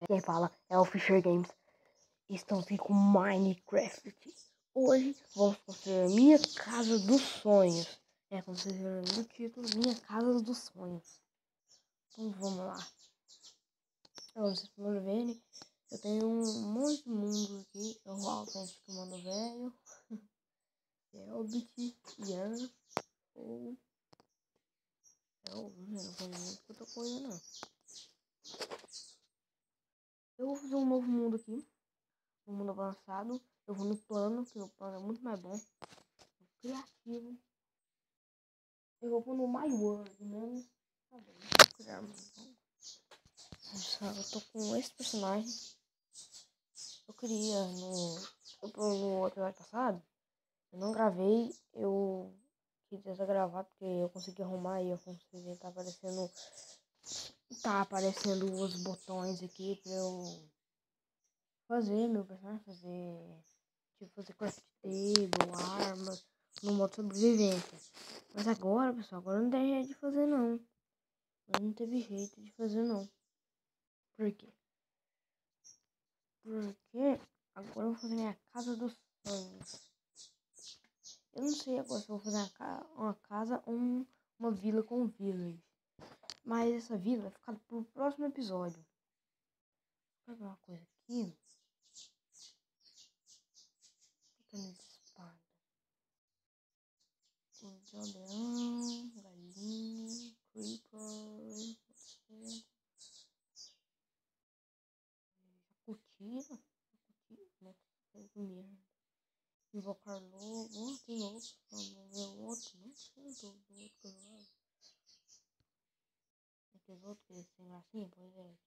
Quem fala é o Fisher Games. Estamos aqui com Minecraft. Hoje vamos construir a minha casa dos sonhos. Como vocês viram no título, minha casa dos sonhos. Então vamos lá. Então, vocês podem ver, eu tenho um monte de mundo aqui. É o autêntico mano velho. Elbit, Ian ou... não conheço outra coisa não. Eu vou fazer um novo mundo aqui. Um mundo avançado. Eu vou no plano, que o plano é muito mais bom. Criativo. Eu vou pôr no My World, né? Tá bom, vou criar eu tô com esse personagem. Eu queria no outro episódio passado. Eu não gravei. Eu queria gravar porque eu consegui arrumar e eu consegui. Tá aparecendo os botões aqui pra eu fazer meu personagem. Fazer craft table, armas, no modo sobrevivência. Mas agora, pessoal, agora não tem jeito de fazer não. Agora não teve jeito de fazer não. Por quê? Porque agora eu vou fazer minha casa dos sonhos. Eu não sei agora se eu vou fazer uma casa ou uma vila com village. Mas essa vila vai ficar pro próximo episódio. Vou fazer uma coisa aqui. Espada. Aldeão, galinha, creeper, curtira, né? Invocar lobo, tem lobo, vamos ver o outro, não sei do outro que eu jogava. Aqueles outros que eles têm gracinha, pois é,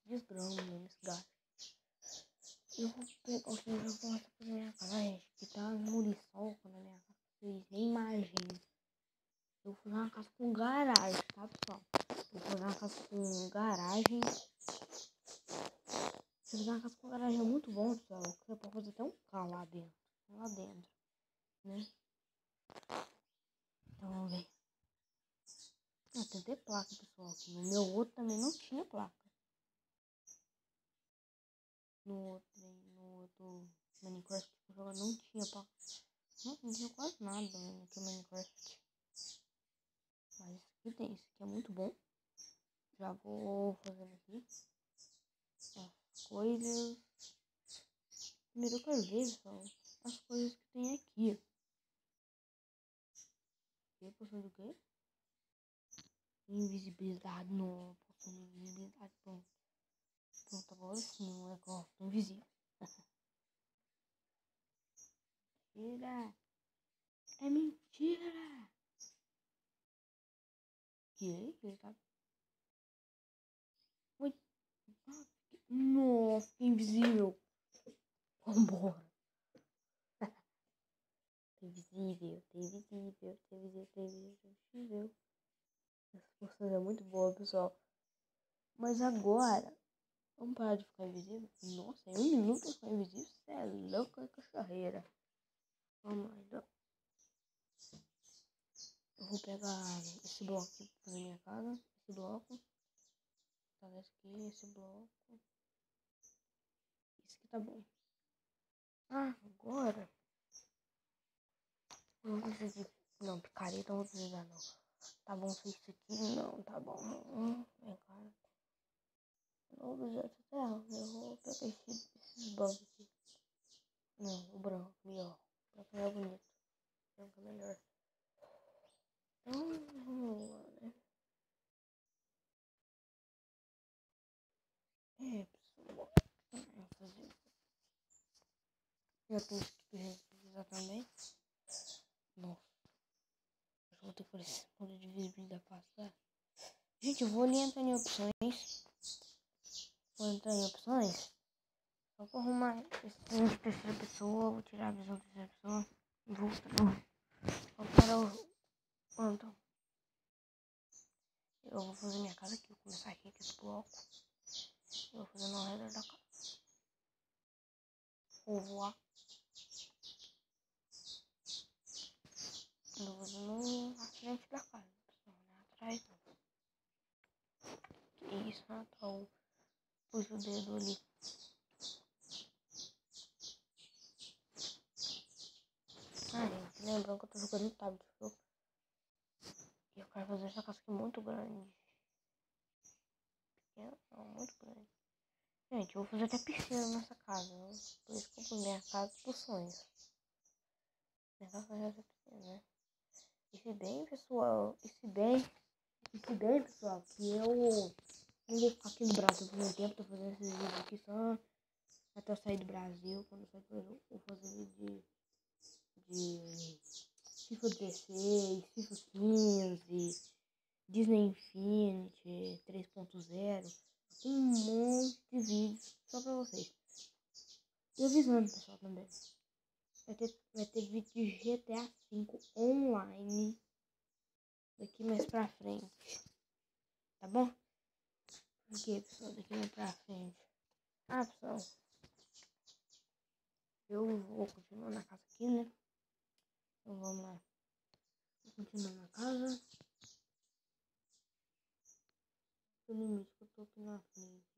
desgrama nesse gato. Eu vou pegar o que eu vou fazer pra minha casa, gente, que tá muriçoca na minha casa, vocês nem imaginam. Eu vou fazer uma casa com garagem, tá, pessoal? Vou fazer uma casa com garagem. Se fazer uma casa com garagem é muito bom, pessoal. Você pode fazer até um carro lá dentro. Né? Então vamos ver. Tem até placa, pessoal. Aqui. No meu outro também não tinha placa. No outro Minecraft que eu jogava não tinha placa. Não tinha quase nada aqui no Minecraft. Mas esse aqui tem. Esse aqui é muito bom. Já vou fazendo aqui as coisas. Primeiro eu quero ver, pessoal, as coisas que tem aqui. Eu posso do quê? Invisibilidade, não. Posso de invisibilidade, pronto. Pronto, agora sim, não é igual. Invisível. Mentira! É mentira! Que ele tá... Ui. Nossa, que invisível. Vambora. Invisível. Essa força é muito boa, pessoal. Mas agora, vamos parar de ficar invisível? Nossa, em 1 minuto eu ficar invisível? Você é louco, é cachorreira. Vamos lá, então. Eu vou pegar esse bloco aqui pra fazer minha casa. Esse bloco. Tá esse aqui, esse bloco. Esse aqui tá bom. Agora. Eu vou precisar de... Não, picareta eu não vou precisar não. Tá bom só isso aqui? Não, tá bom. Vem cá. Não, objeto terra. Eu vou pegar esses bancos aqui. Não, o branco, melhor. O branco é bonito. O branco é melhor. Então, vamos lá, né? Pessoal. Vou fazer. Já tem isso que precisar também. Nossa. Eu vou ter que fazer esse modo de visibilidade passar. Gente, eu vou ali entrar em opções. Vou entrar em opções. Só vou arrumar esse de terceira pessoa. Vou tirar a visão de terceira pessoa. Vou para o... Então, eu vou fazer minha casa aqui. Vou começar aqui com esse bloco. Eu Tô fazendo ao redor da casa. Vou voar. Tô fazendo na frente da casa, pessoal, não é atrás não. Que isso, né? Pus o dedo ali. Gente, lembrando que eu tô jogando no tablet, viu? E eu quero fazer essa casa aqui muito grande. Pequena, não, muito grande. Gente, eu vou fazer até piscina nessa casa. Por isso que eu pus minha casa dos sonhos. Minha casa vai fazer piscina, né? E se bem, pessoal, que eu não vou ficar aqui no Brasil por muito tempo. Tô fazendo esses vídeos aqui só até eu sair do Brasil. Quando eu sair do Brasil, eu vou fazer vídeo de FIFA 16, FIFA 15, Disney Infinity 3.0, um monte de vídeos só pra vocês. E avisando, pessoal, também. Vai ter vídeo de GTA V online daqui mais pra frente. Tá bom? Porque, pessoal, daqui mais pra frente. Pessoal, eu vou continuar na casa aqui, né? Então vamos lá. Vou continuar na casa. O limite que eu tô aqui na frente.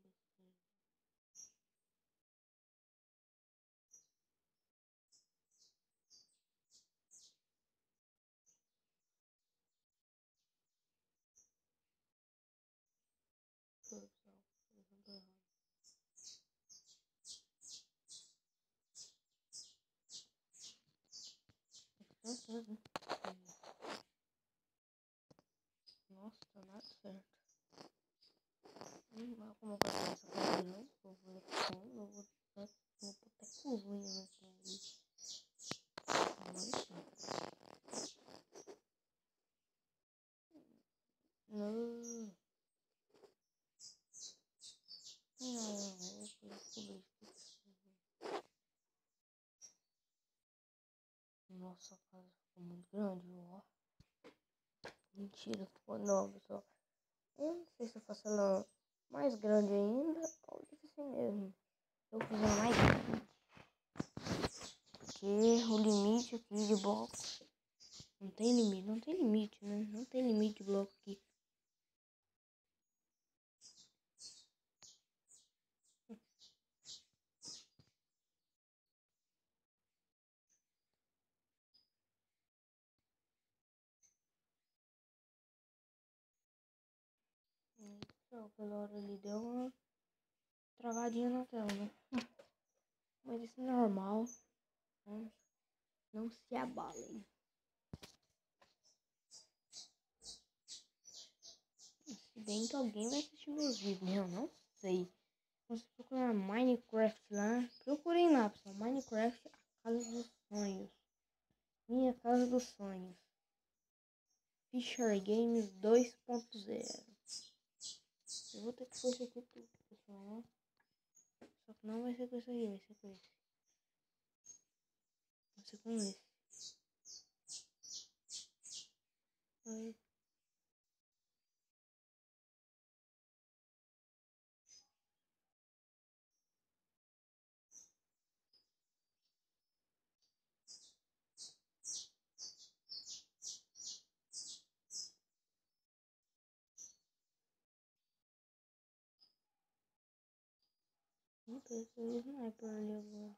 Nossa, tá nada certo. Como eu vou fazer essa coisa não? Eu vou botar cozinha nessa aí. Não. Nossa, a casa ficou muito grande, ó. Mentira, ficou não, pessoal. Eu não sei se eu faço ela mais grande ainda ou deixa assim mesmo. Eu vou fazer ela mais grande. Porque o limite aqui de bloco não tem limite, né? Não tem limite de bloco aqui. Então, pela hora ali deu uma travadinha na tela, né? Mas isso é normal. Né? Não se abalem. Se bem que alguém vai assistir meus vídeos, né? Eu não sei. Você procurar Minecraft lá. Procurem lá, pessoal. Minecraft, a casa dos sonhos. Minha casa dos sonhos. Fisher Games 2.0. Eu vou ter que pôr isso aqui tudo, pessoal. Só que não vai ser com isso aí, vai ser com esse. Vai ser com esse. Aí. Não sei se o sniper ali agora.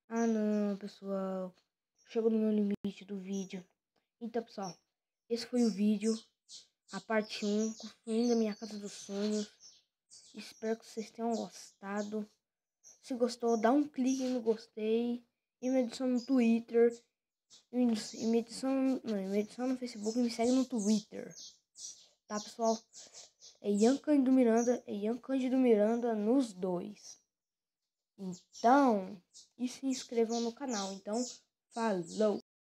Ah não, pessoal. Chegou no meu limite do vídeo. Então, pessoal, esse foi o vídeo. A parte 1, construindo a minha casa dos sonhos. Espero que vocês tenham gostado. Se gostou, dá um clique no gostei. E me adiciona no Twitter. E me adiciona no Facebook e me segue no Twitter. Tá, pessoal? É Ian Cândido Miranda nos dois. Então, e se inscrevam no canal. Então, Falou!